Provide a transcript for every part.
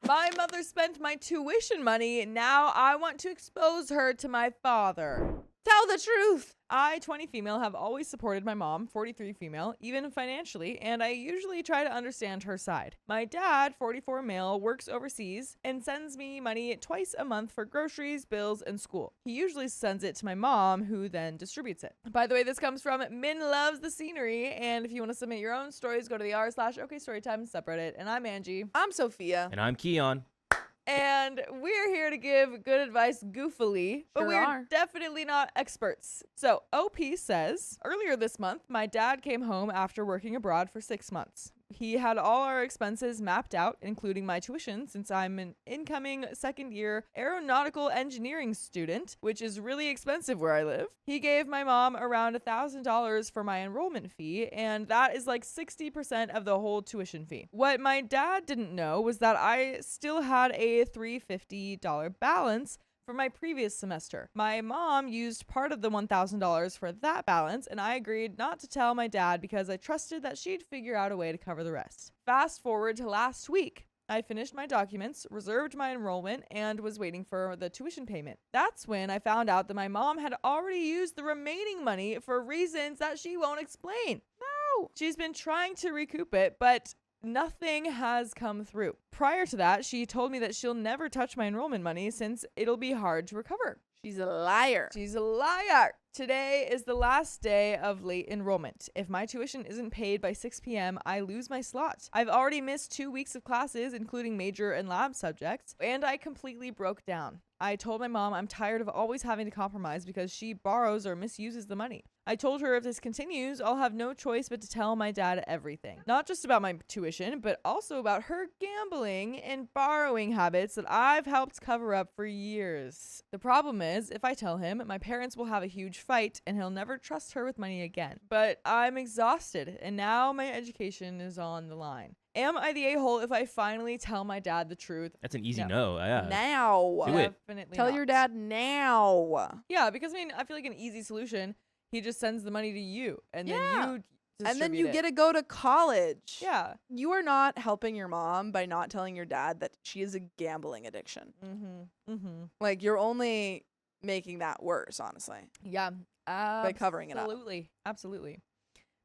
My mother spent my tuition money. Now I want to expose her to my father. Tell the truth. I, 20 female, have always supported my mom, 43 female, even financially, and I usually try to understand her side. My dad, 44 male, works overseas and sends me money twice a month for groceries, bills, and school. He usually sends it to my mom, who then distributes it. By the way, this comes from Min Loves the Scenery, and if you want to submit your own stories, go to the r/okstorytime subreddit. And I'm Angie. I'm Sophia. And I'm Keon. And we're here to give good advice goofily, but we're definitely not experts. So OP says, earlier this month, my dad came home after working abroad for 6 months. He had all our expenses mapped out, including my tuition, since I'm an incoming second-year aeronautical engineering student, which is really expensive where I live. He gave my mom around $1,000 for my enrollment fee, and that is like 60% of the whole tuition fee. What my dad didn't know was that I still had a $350 balance for my previous semester. My mom used part of the $1,000 for that balance, and I agreed not to tell my dad because I trusted that she'd figure out a way to cover the rest. Fast forward to last week. I finished my documents, reserved my enrollment, and was waiting for the tuition payment. That's when I found out that my mom had already used the remaining money for reasons that she won't explain. No! She's been trying to recoup it, but nothing has come through. Prior to that, she told me that she'll never touch my enrollment money since it'll be hard to recover. She's a liar. She's a liar. Today is the last day of late enrollment. If my tuition isn't paid by 6 p.m., I lose my slot. I've already missed 2 weeks of classes, including major and lab subjects, and I completely broke down. I told my mom I'm tired of always having to compromise because she borrows or misuses the money. I told her if this continues, I'll have no choice but to tell my dad everything. Not just about my tuition, but also about her gambling and borrowing habits that I've helped cover up for years. The problem is, if I tell him, my parents will have a huge fight and he'll never trust her with money again. But I'm exhausted, and now my education is on the line. Am I the a-hole if I finally tell my dad the truth? That's an easy no. Yeah. Now. Do it. Definitely Tell not. your dad now. Yeah, because I feel like an easy solution, he just sends the money to you, and then you And then you distribute get to go to college. Yeah. You are not helping your mom by not telling your dad that she has a gambling addiction. Like, you're only making that worse, honestly. Yeah. By covering it up. Absolutely.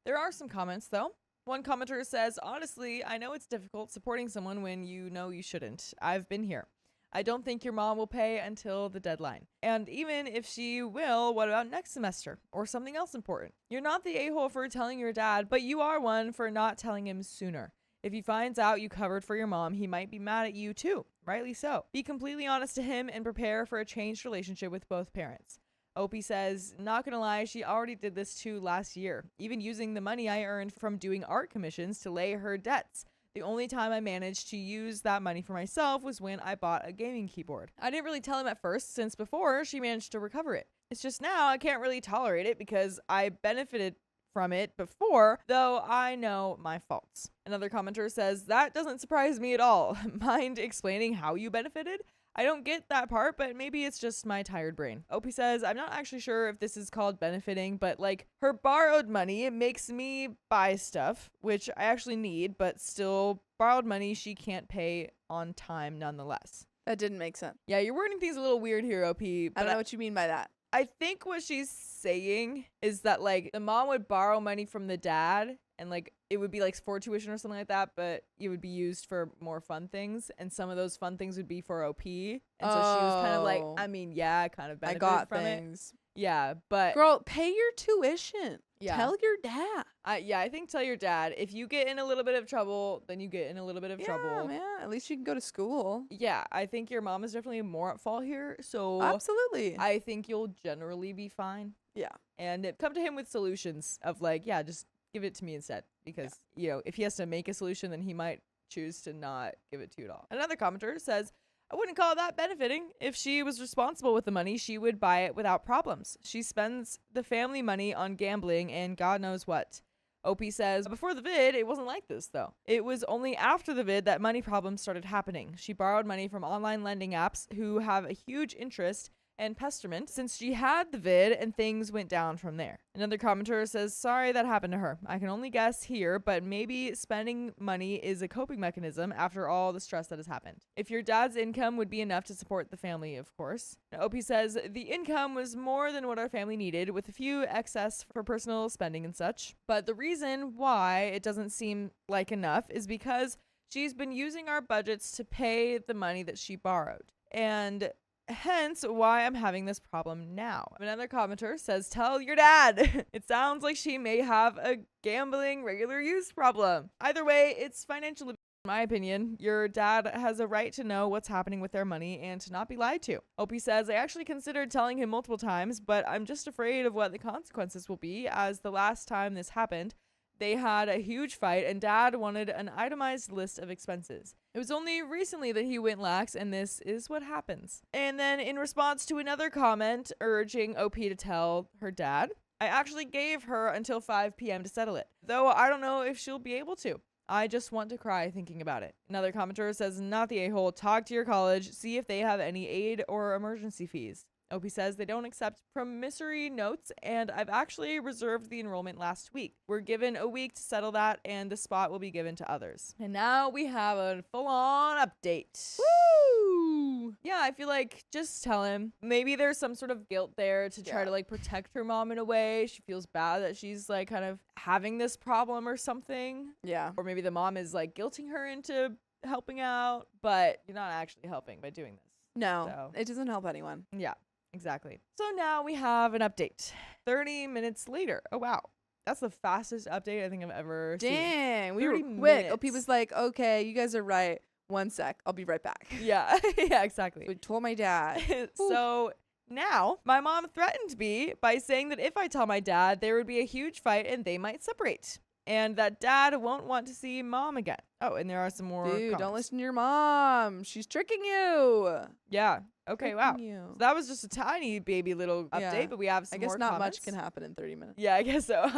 There are some comments, though. One commenter says, honestly, I know it's difficult supporting someone when you know you shouldn't. I've been here. I don't think your mom will pay until the deadline. And even if she will, what about next semester or something else important? You're not the a-hole for telling your dad, but you are one for not telling him sooner. If he finds out you covered for your mom, he might be mad at you too. Rightly so. Be completely honest to him and prepare for a changed relationship with both parents. Opie says, not gonna lie, she already did this too last year, even using the money I earned from doing art commissions to lay her debts. The only time I managed to use that money for myself was when I bought a gaming keyboard. I didn't really tell him at first, since before she managed to recover it. It's just now I can't really tolerate it because I benefited from it before, though I know my faults. Another commenter says, that doesn't surprise me at all. Mind explaining how you benefited? I don't get that part, but maybe it's just my tired brain. Opie says, I'm not actually sure if this is called benefiting, but like her borrowed money, it makes me buy stuff, which I actually need, but still borrowed money she can't pay on time nonetheless. That didn't make sense. Yeah, you're wording things a little weird here, OP. I don't know what you mean by that. I think what she's saying is that like the mom would borrow money from the dad and like it would be like for tuition or something like that, but it would be used for more fun things, and some of those fun things would be for OP. And so she was kind of like, I mean, yeah, I kind of benefited from things. Yeah, but girl, pay your tuition. Yeah. Tell your dad. I think tell your dad. If you get in a little bit of trouble, then you get in a little bit of trouble. Yeah, man. At least you can go to school. Yeah, I think your mom is definitely more at fault here. So absolutely, I think you'll generally be fine. Yeah, and come to him with solutions of like, yeah, just give it to me instead, because you know, if he has to make a solution, then he might choose to not give it to you at all. Another commenter says, I wouldn't call that benefiting. If she was responsible with the money, she would buy it without problems. She spends the family money on gambling and God knows what. Opie says, before the vid, it wasn't like this though. It was only after the vid that money problems started happening. She borrowed money from online lending apps who have a huge interest and pesterment since she had the vid and things went down from there. Another commenter says, sorry that happened to her. I can only guess here, but maybe spending money is a coping mechanism after all the stress that has happened. If your dad's income would be enough to support the family, of course. Now, OP says, the income was more than what our family needed, with a few excess for personal spending and such. But the reason why it doesn't seem like enough is because she's been using our budgets to pay the money that she borrowed. And hence why I'm having this problem now. Another commenter says, tell your dad. It sounds like she may have a gambling regular use problem. Either way, it's financial abuse. In my opinion, your dad has a right to know what's happening with their money and to not be lied to. Opie says, I actually considered telling him multiple times, but I'm just afraid of what the consequences will be, as the last time this happened, they had a huge fight and dad wanted an itemized list of expenses. It was only recently that he went lax, and this is what happens. And then in response to another comment urging OP to tell her dad, I actually gave her until 5 p.m. to settle it, though I don't know if she'll be able to. I just want to cry thinking about it. Another commenter says, not the a-hole, talk to your college, see if they have any aid or emergency fees. OP says they don't accept promissory notes, and I've actually reserved the enrollment last week. We're given a week to settle that, and the spot will be given to others. And now we have a full-on update. Woo! Yeah, I feel like just tell him. Maybe there's some sort of guilt there to try to like protect her mom in a way. She feels bad that she's like kind of having this problem or something. Yeah. Or maybe the mom is like guilting her into helping out, but you're not actually helping by doing this. No, So. it doesn't help anyone. Yeah. Exactly. So now we have an update. 30 minutes later. Oh, wow. That's the fastest update I think I've ever seen. Dang, we were 30 quick. minutes. OP was like, okay, you guys are right. 1 sec. I'll be right back. Yeah. Yeah, exactly. We told my dad. So now my mom threatened me by saying that if I tell my dad, there would be a huge fight and they might separate. And that dad won't want to see mom again. Oh, and there are some more Dude, don't comments. listen to your mom. She's tricking you. Yeah. Okay, wow. Tricking you. So that was just a tiny baby little update, Yeah. but we have some I guess more not comments. much can happen in 30 minutes. Yeah, I guess so.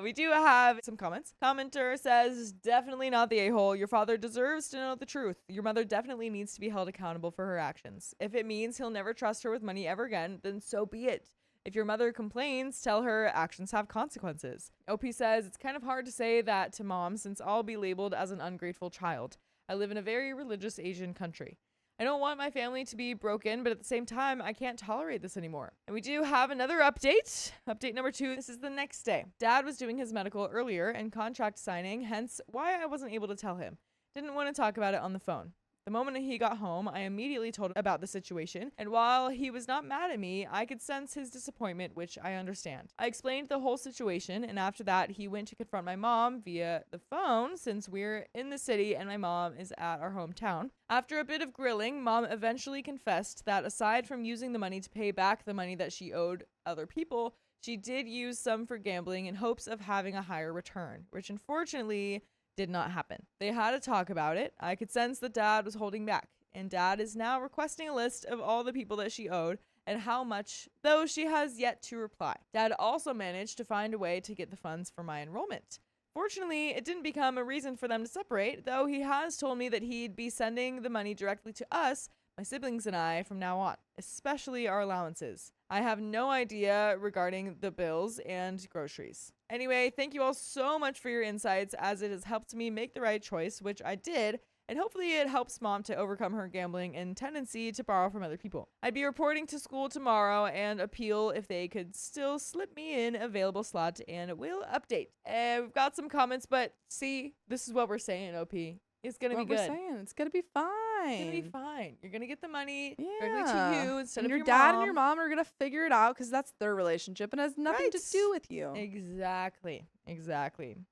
We do have some comments. Commenter says, definitely not the a-hole. Your father deserves to know the truth. Your mother definitely needs to be held accountable for her actions. If it means he'll never trust her with money ever again, then so be it. If your mother complains, tell her actions have consequences. OP says, it's kind of hard to say that to mom since I'll be labeled as an ungrateful child. I live in a very religious Asian country. I don't want my family to be broken, but at the same time, I can't tolerate this anymore. And we do have another update. Update number 2. This is the next day. Dad was doing his medical earlier and contract signing, hence why I wasn't able to tell him. Didn't want to talk about it on the phone. The moment he got home, I immediately told him about the situation, and while he was not mad at me, I could sense his disappointment, which I understand. I explained the whole situation, and after that, he went to confront my mom via the phone, since we're in the city and my mom is at our hometown. After a bit of grilling, mom eventually confessed that aside from using the money to pay back the money that she owed other people, she did use some for gambling in hopes of having a higher return, which unfortunately did not happen. They had a talk about it. I could sense that dad was holding back, and dad is now requesting a list of all the people that she owed and how much, though she has yet to reply. Dad also managed to find a way to get the funds for my enrollment. Fortunately, it didn't become a reason for them to separate, though he has told me that he'd be sending the money directly to us, my siblings and I, from now on, especially our allowances. I have no idea regarding the bills and groceries. Anyway, thank you all so much for your insights, as it has helped me make the right choice, which I did, and hopefully it helps mom to overcome her gambling and tendency to borrow from other people. I'd be reporting to school tomorrow and appeal if they could still slip me in available slot, and we'll update. We've got some comments, but see, this is what we're saying, OP. It's gonna be good. We're saying it's gonna be fine. It's gonna be fine. You're gonna get the money directly Yeah. to you instead And of your your dad mom. and your mom are gonna figure it out because that's their relationship and has nothing to Right. do with you. Exactly.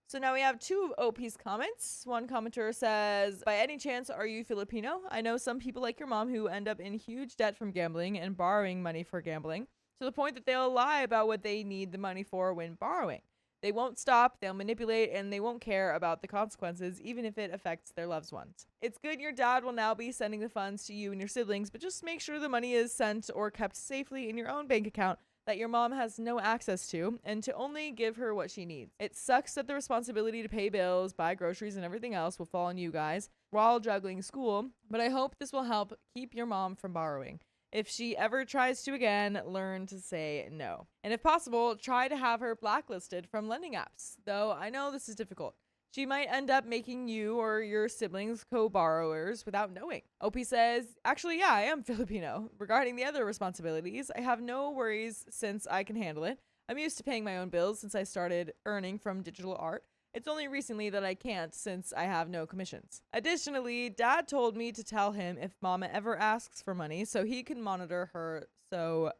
So now we have 2 of OP's comments. One commenter says, by any chance, are you Filipino? I know some people like your mom who end up in huge debt from gambling and borrowing money for gambling, to the point that they'll lie about what they need the money for when borrowing. They won't stop, they'll manipulate, and they won't care about the consequences, even if it affects their loved ones. It's good your dad will now be sending the funds to you and your siblings, but just make sure the money is sent or kept safely in your own bank account that your mom has no access to, and to only give her what she needs. It sucks that the responsibility to pay bills, buy groceries, and everything else will fall on you guys while juggling school, but I hope this will help keep your mom from borrowing. If she ever tries to again, learn to say no. And if possible, try to have her blacklisted from lending apps. Though I know this is difficult. She might end up making you or your siblings co-borrowers without knowing. OP says, actually, yeah, I am Filipino. Regarding the other responsibilities, I have no worries since I can handle it. I'm used to paying my own bills since I started earning from digital art. It's only recently that I can't since I have no commissions. Additionally, Dad told me to tell him if Mama ever asks for money so he can monitor her. So,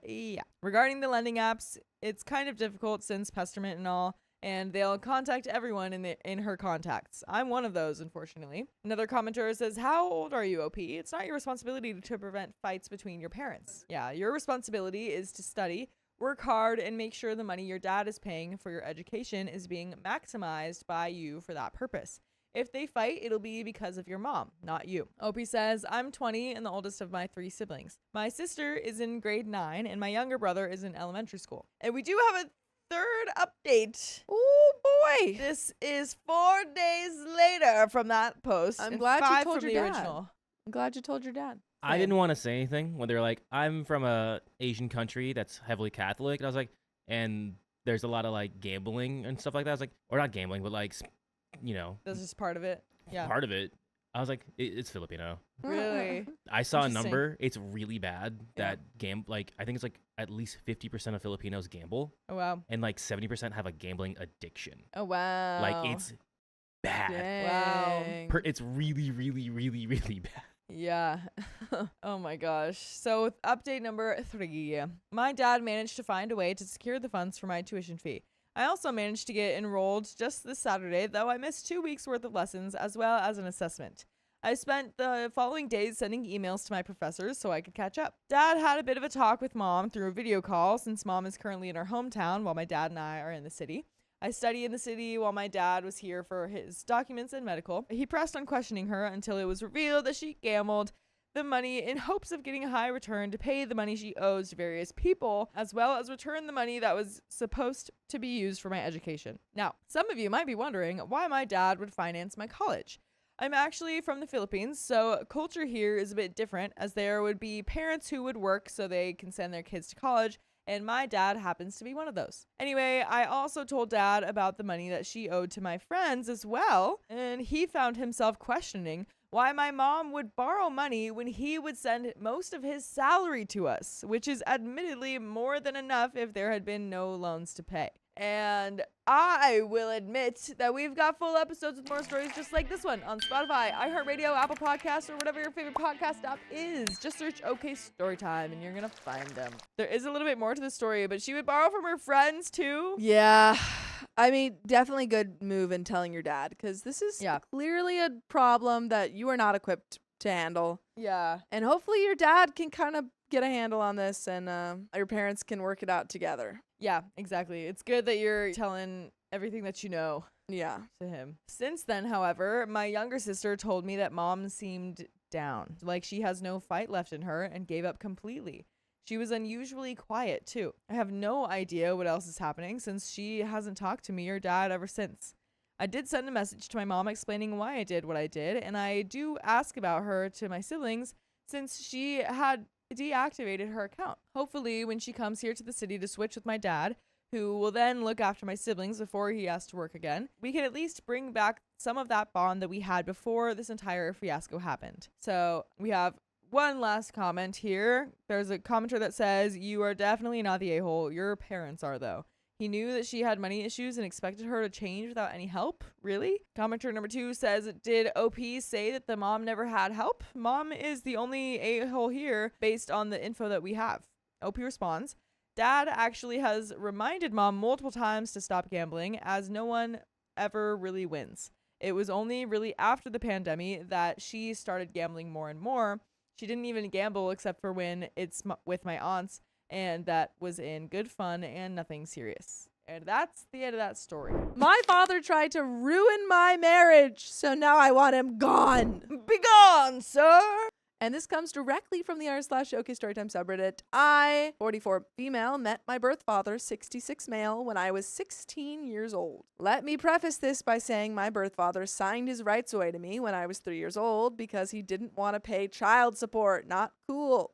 yeah. Regarding the lending apps, it's kind of difficult since Pesterment and all, and they'll contact everyone in her contacts. I'm one of those, unfortunately. Another commenter says, how old are you, OP? It's not your responsibility to prevent fights between your parents. Yeah, your responsibility is to study, work hard, and make sure the money your dad is paying for your education is being maximized by you for that purpose. If they fight, it'll be because of your mom, not you. OP says, I'm 20 and the oldest of my 3 siblings. My sister is in grade 9 and my younger brother is in elementary school. And we do have a third update. Oh boy. This is 4 days later from that post. I'm and glad you 5 told from your the dad. original. I'm glad you told your dad. I didn't want to say anything when they were like, I'm from a Asian country that's heavily Catholic. And I was like, and there's a lot of like gambling and stuff like that. I was like, or not gambling, but like, you know, That's just part of it. Yeah. part of it. I was like, it's Filipino. Really? I saw a Interesting. number. It's really bad Yeah. that like, I think it's like at least 50% of Filipinos gamble Oh, wow. and like 70% have a gambling addiction. Oh, wow. Like it's bad. Dang. It's really, really, really, really bad. Yeah. Oh my gosh. So with update number 3. My dad managed to find a way to secure the funds for my tuition fee. I also managed to get enrolled just this Saturday, though I missed 2 weeks worth of lessons as well as an assessment. I spent the following days sending emails to my professors so I could catch up. Dad had a bit of a talk with Mom through a video call since Mom is currently in her hometown while my dad and I are in the city. I study in the city while my dad was here for his documents and medical. He pressed on questioning her until it was revealed that she gambled the money in hopes of getting a high return to pay the money she owes to various people, as well as return the money that was supposed to be used for my education. Now, some of you might be wondering why my dad would finance my college. I'm actually from the Philippines, so culture here is a bit different, as there would be parents who would work so they can send their kids to college, and my dad happens to be one of those. Anyway, I also told Dad about the money that she owed to my friends as well, and he found himself questioning why my mom would borrow money when he would send most of his salary to us, which is admittedly more than enough if there had been no loans to pay. And I will admit that we've got full episodes with more stories just like this one on Spotify, iHeartRadio, Apple Podcasts, or whatever your favorite podcast app is. Just search OK Storytime and you're going to find them. There is a little bit more to the story, but she would borrow from her friends too. Yeah. I mean, definitely good move in telling your dad, because this is clearly a problem that you are not equipped to handle. Yeah. And hopefully your dad can kind of get a handle on this and your parents can work it out together. Yeah, exactly. It's good that you're telling everything that you know Yeah. to him. Since then, however, my younger sister told me that Mom seemed down, like she has no fight left in her and gave up completely. She was unusually quiet, too. I have no idea what else is happening since she hasn't talked to me or Dad ever since. I did send a message to my mom explaining why I did what I did, and I do ask about her to my siblings since she had deactivated her account. Hopefully, when she comes here to the city to switch with my dad, who will then look after my siblings before he has to work again, we can at least bring back some of that bond that we had before this entire fiasco happened. So we have one last comment here. There's a commenter that says, you are definitely not the a-hole. Your parents are, though. He knew that she had money issues and expected her to change without any help? Really? Commenter number 2 says, did OP say that the mom never had help? Mom is the only a-hole here based on the info that we have. OP responds, Dad actually has reminded Mom multiple times to stop gambling, as no one ever really wins. It was only really after the pandemic that she started gambling more and more. She didn't even gamble except for when it's with my aunts, and that was in good fun and nothing serious. And that's the end of that story. My father tried to ruin my marriage, so now I want him gone. Begone, sir! And this comes directly from the r/OK Storytime subreddit. I, 44 female, met my birth father, 66 male, when I was 16 years old. Let me preface this by saying my birth father signed his rights away to me when I was 3 years old because he didn't want to pay child support. Not cool.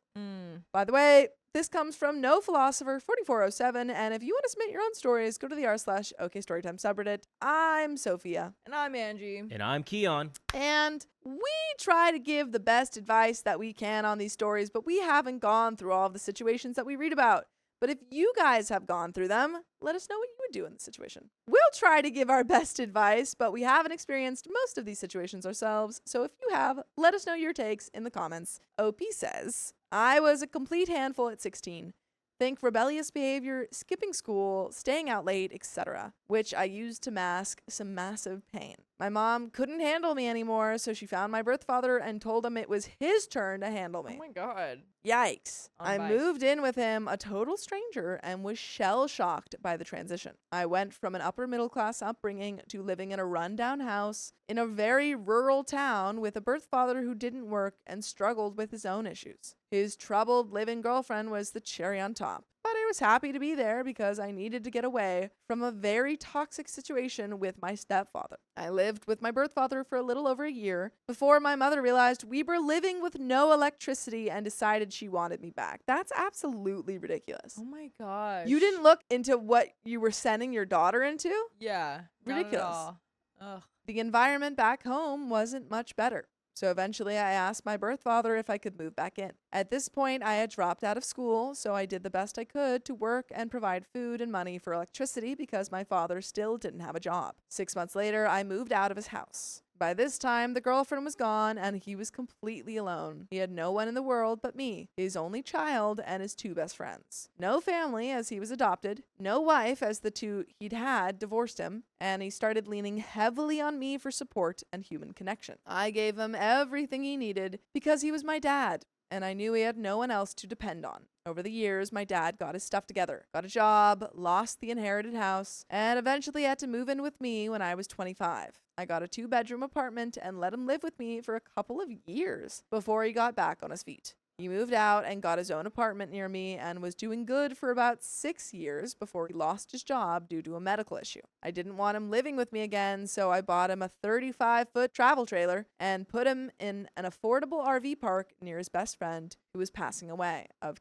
By the way, this comes from No Philosopher 4407, and if you want to submit your own stories, go to the r/OKstorytime subreddit. I'm Sophia. And I'm Angie. And I'm Keon. And we try to give the best advice that we can on these stories, but we haven't gone through all of the situations that we read about. But if you guys have gone through them, let us know what you would do in the situation. We'll try to give our best advice, but we haven't experienced most of these situations ourselves. So if you have, let us know your takes in the comments. OP says, I was a complete handful at 16. Think rebellious behavior, skipping school, staying out late, etc., which I used to mask some massive pain. My mom couldn't handle me anymore, so she found my birth father and told him it was his turn to handle me. Oh my God. Yikes. I Bye. moved in with him, a total stranger, and was shell-shocked by the transition. I went from an upper middle class upbringing to living in a rundown house in a very rural town with a birth father who didn't work and struggled with his own issues. His troubled living girlfriend was the cherry on top. But I was happy to be there because I needed to get away from a very toxic situation with my stepfather. I lived with my birth father for a little over a year before my mother realized we were living with no electricity and decided she wanted me back. That's absolutely ridiculous. Oh my gosh. You didn't look into what you were sending your daughter into? Yeah. not at Ridiculous. all. Ugh. The environment back home wasn't much better. So eventually I asked my birth father if I could move back in. At this point, I had dropped out of school, so I did the best I could to work and provide food and money for electricity because my father still didn't have a job. 6 months later, I moved out of his house. By this time, the girlfriend was gone and he was completely alone. He had no one in the world but me, his only child, and his 2 best friends. No family, as he was adopted. No wife, as the 2 he'd had divorced him. And he started leaning heavily on me for support and human connection. I gave him everything he needed because he was my dad, and I knew he had no one else to depend on. Over the years, my dad got his stuff together, got a job, lost the inherited house, and eventually had to move in with me when I was 25. I got a 2-bedroom apartment and let him live with me for a couple of years before he got back on his feet. He moved out and got his own apartment near me and was doing good for about 6 years before he lost his job due to a medical issue. I didn't want him living with me again, so I bought him a 35-foot travel trailer and put him in an affordable RV park near his best friend who was passing away of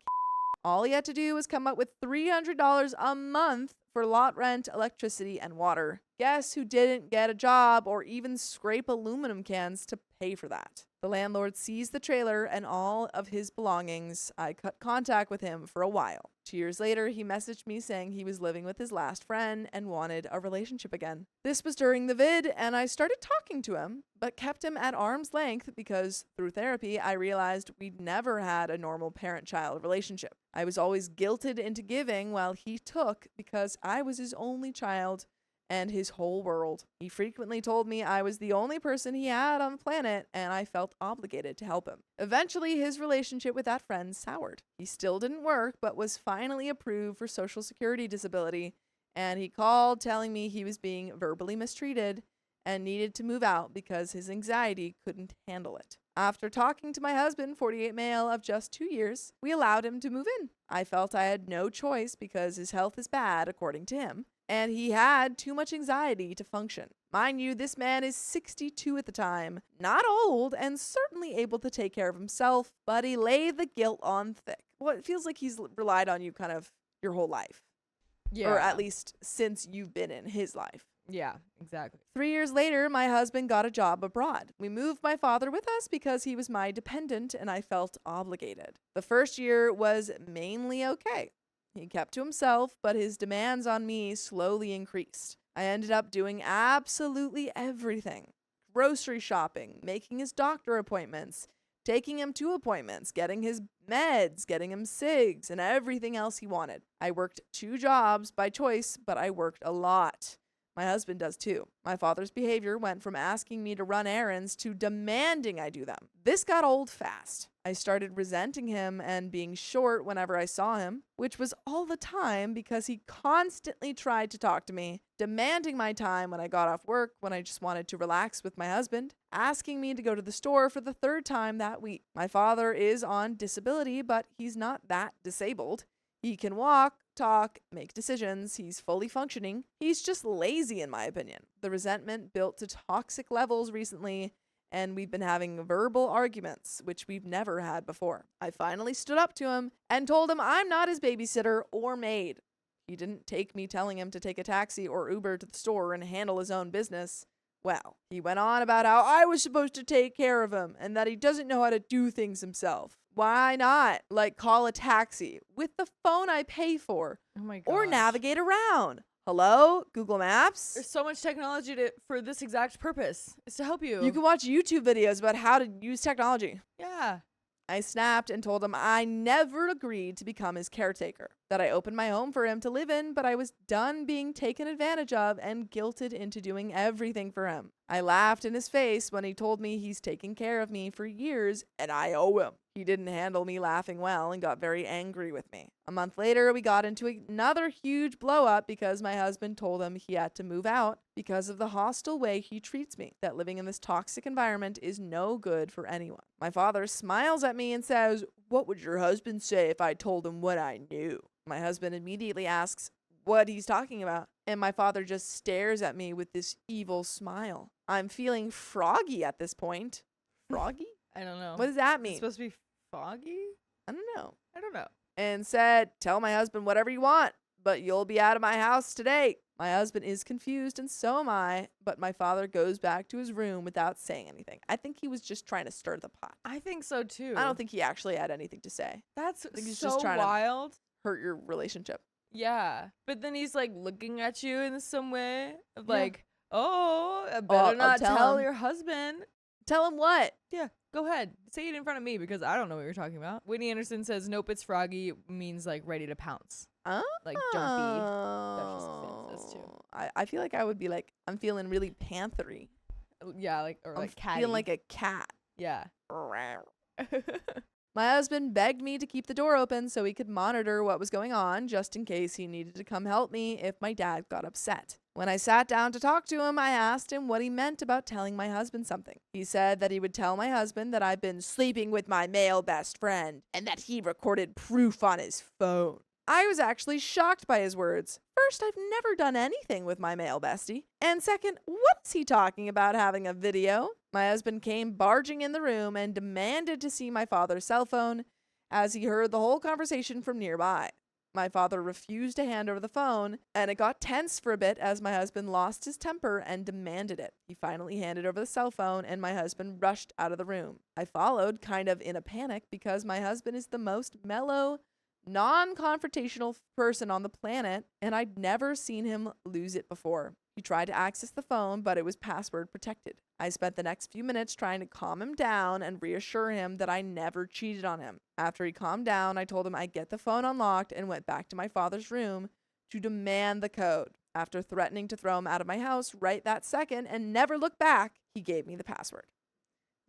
All he had to do was come up with $300 a month for lot rent, electricity, and water. Guess who didn't get a job or even scrape aluminum cans to pay for that? The landlord seized the trailer and all of his belongings. I cut contact with him for a while. 2 years later, he messaged me saying he was living with his last friend and wanted a relationship again. This was during the vid, and I started talking to him, but kept him at arm's length because through therapy, I realized we'd never had a normal parent-child relationship. I was always guilted into giving while he took because I was his only child and his whole world. He frequently told me I was the only person he had on the planet, and I felt obligated to help him. Eventually, his relationship with that friend soured. He still didn't work, but was finally approved for Social Security disability, and he called telling me he was being verbally mistreated and needed to move out because his anxiety couldn't handle it. After talking to my husband, 48 male, of just 2 years, we allowed him to move in. I felt I had no choice because his health is bad, according to him, and he had too much anxiety to function. Mind you, this man is 62 at the time, not old, and certainly able to take care of himself, but he laid the guilt on thick. Well, it feels like he's relied on you kind of your whole life. Yeah. Or at least since you've been in his life. Yeah, exactly. 3 years later, my husband got a job abroad. We moved my father with us because he was my dependent and I felt obligated. The first year was mainly okay. He kept to himself, but his demands on me slowly increased. I ended up doing absolutely everything. Grocery shopping, making his doctor appointments, taking him to appointments, getting his meds, getting him cigs, and everything else he wanted. I worked 2 jobs by choice, but I worked a lot. My husband does too. My father's behavior went from asking me to run errands to demanding I do them. This got old fast. I started resenting him and being short whenever I saw him, which was all the time because he constantly tried to talk to me, demanding my time when I got off work when I just wanted to relax with my husband, asking me to go to the store for the 3rd time that week. My father is on disability, but he's not that disabled. He can walk, talk, make decisions. He's fully functioning. He's just lazy, in my opinion. The resentment built to toxic levels recently, and we've been having verbal arguments, which we've never had before. I finally stood up to him and told him I'm not his babysitter or maid. He didn't take me telling him to take a taxi or Uber to the store and handle his own business. Well, he went on about how I was supposed to take care of him and that he doesn't know how to do things himself. Why not? Like, call a taxi with the phone I pay for, Oh my or gosh. navigate around. Hello, Google Maps? There's so much technology for this exact purpose. It's to help you. You can watch YouTube videos about how to use technology. Yeah. I snapped and told him I never agreed to become his caretaker, that I opened my home for him to live in, but I was done being taken advantage of and guilted into doing everything for him. I laughed in his face when he told me he's taken care of me for years and I owe him. He didn't handle me laughing well and got very angry with me. A month later, we got into another huge blow up because my husband told him he had to move out because of the hostile way he treats me, that living in this toxic environment is no good for anyone. My father smiles at me and says, "What would your husband say if I told him what I knew?" My husband immediately asks what he's talking about, and my father just stares at me with this evil smile. I'm feeling froggy at this point. Froggy? I don't know. What does that It's mean? supposed to be foggy? I don't know. I don't know. And said, "Tell my husband whatever you want, but you'll be out of my house today." My husband is confused and so am I, but my father goes back to his room without saying anything. I think he was just trying to stir the pot. I think so too. I don't think he actually had anything to say. That's think he's so just trying to- wild. Hurt your relationship. Yeah. But then he's like looking at you in some way of Yeah. like, oh, I I'll better not tell tell him. your husband. Tell him what? Yeah, go ahead. Say it in front of me because I don't know what you're talking about. Whitney Anderson says, nope, it's froggy means like ready to pounce. Oh. Like don't be. That's too. I feel like I would be like, I'm feeling really panthery. Yeah, like, or I'm like catty. feeling like a cat. yeah. My husband begged me to keep the door open so he could monitor what was going on, just in case he needed to come help me if my dad got upset. When I sat down to talk to him, I asked him what he meant about telling my husband something. He said that he would tell my husband that I'd been sleeping with my male best friend and that he recorded proof on his phone. I was actually shocked by his words. First, I've never done anything with my male bestie. And second, what's he talking about having a video? My husband came barging in the room and demanded to see my father's cell phone as he heard the whole conversation from nearby. My father refused to hand over the phone, and it got tense for a bit as my husband lost his temper and demanded it. He finally handed over the cell phone, and my husband rushed out of the room. I followed, kind of in a panic, because my husband is the most mellow, non-confrontational person on the planet, and I'd never seen him lose it before. He tried to access the phone, but it was password protected. I spent the next few minutes trying to calm him down and reassure him that I never cheated on him. After he calmed down, I told him I'd get the phone unlocked and went back to my father's room to demand the code. After threatening to throw him out of my house right that second and never look back, he gave me the password.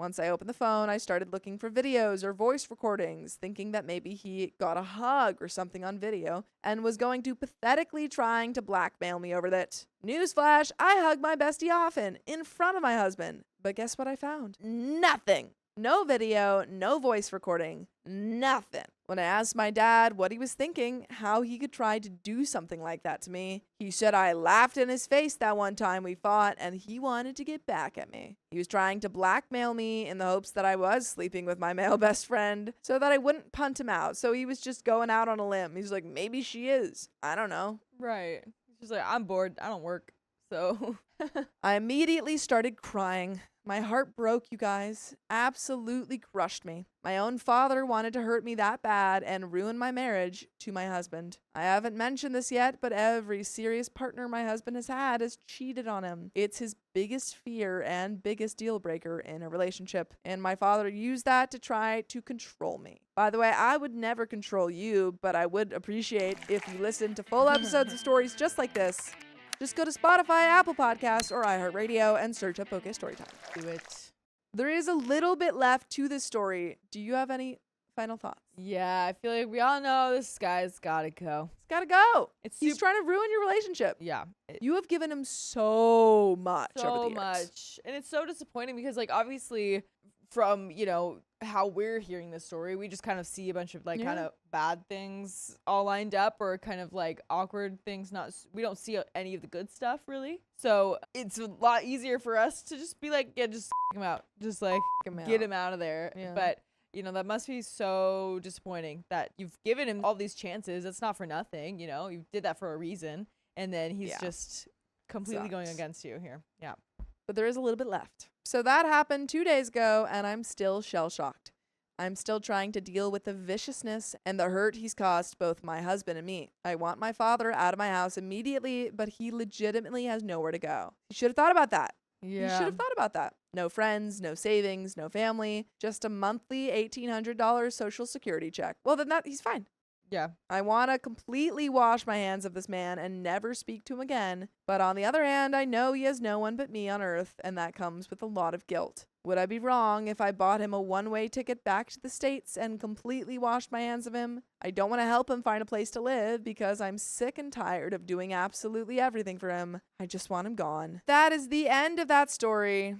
Once I opened the phone, I started looking for videos or voice recordings, thinking that maybe he got a hug or something on video and was going to pathetically trying to blackmail me over that. Newsflash, I hug my bestie often in front of my husband. But guess what I found? Nothing. No video, no voice recording, nothing. When I asked my dad what he was thinking, how he could try to do something like that to me, he said I laughed in his face that one time we fought and he wanted to get back at me. He was trying to blackmail me in the hopes that I was sleeping with my male best friend so that I wouldn't punt him out. So he was just going out on a limb. He's like, maybe she is. I don't know. Right. She's like, I'm bored. I don't work. So I immediately started crying. My heart broke, you guys. Absolutely crushed me. My own father wanted to hurt me that bad and ruin my marriage to my husband. I haven't mentioned this yet, but every serious partner my husband has had has cheated on him. It's his biggest fear and biggest deal breaker in a relationship. And my father used that to try to control me. By the way, I would never control you, but I would appreciate if you listened to full episodes of stories just like this. Just go to Spotify, Apple Podcasts, or iHeartRadio and search up OK Storytime. do it. There is a little bit left to this story. Do you have any final thoughts? Yeah, I feel like we all know this guy's gotta go. It's gotta go. It's He's trying to ruin your relationship. yeah. You have given him so much over So the years. much. And it's so disappointing because like obviously from, you know, how we're hearing this story. We just kind of see a bunch of like Yeah. kind of bad things all lined up, or kind of like awkward things. We don't see any of the good stuff really. So it's a lot easier for us to just be like, yeah, just him out, just like get him out of there. Yeah. But you know, that must be so disappointing that you've given him all these chances. It's not for nothing, you know. You did that for a reason, and then he's Yeah. just completely going Sucks. against you here. Yeah. But there is a little bit left. So that happened 2 days ago, and I'm still shell-shocked. I'm still trying to deal with the viciousness and the hurt he's caused both my husband and me. I want my father out of my house immediately, but he legitimately has nowhere to go. He should have thought about that. You should have thought about that. No friends, no savings, no family, just a monthly $1,800 Social Security check. Well, then he's fine. Yeah. I want to completely wash my hands of this man and never speak to him again. But on the other hand, I know he has no one but me on earth, and that comes with a lot of guilt. Would I be wrong if I bought him a one-way ticket back to the States and completely washed my hands of him? I don't want to help him find a place to live because I'm sick and tired of doing absolutely everything for him. I just want him gone. That is the end of that story.